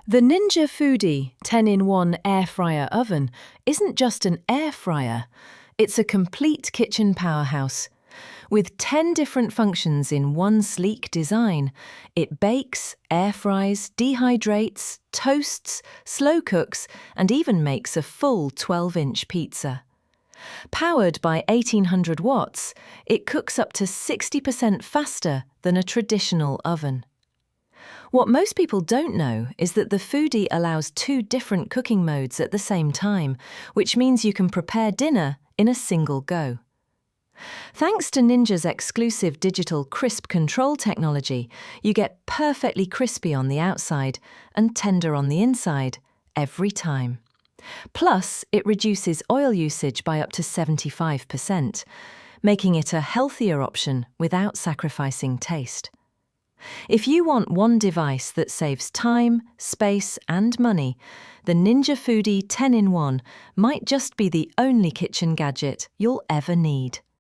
The Ninja Foodi 10-in-1 air fryer oven isn't just an air fryer, it's a complete kitchen powerhouse. With 10 different functions in one sleek design, it bakes, air fries, dehydrates, toasts, slow cooks, and even makes a full 12-inch pizza. Powered by 1800 watts, it cooks up to 60% faster than a traditional oven. What most people don't know is that the Foodi allows 2 different cooking modes at the same time, which means you can prepare dinner in a single go. Thanks to Ninja's exclusive digital crisp control technology, you get perfectly crispy on the outside and tender on the inside every time. Plus, it reduces oil usage by up to 75%, making it a healthier option without sacrificing taste. If you want one device that saves time, space, and money, the Ninja Foodi 10-in-1 might just be the only kitchen gadget you'll ever need.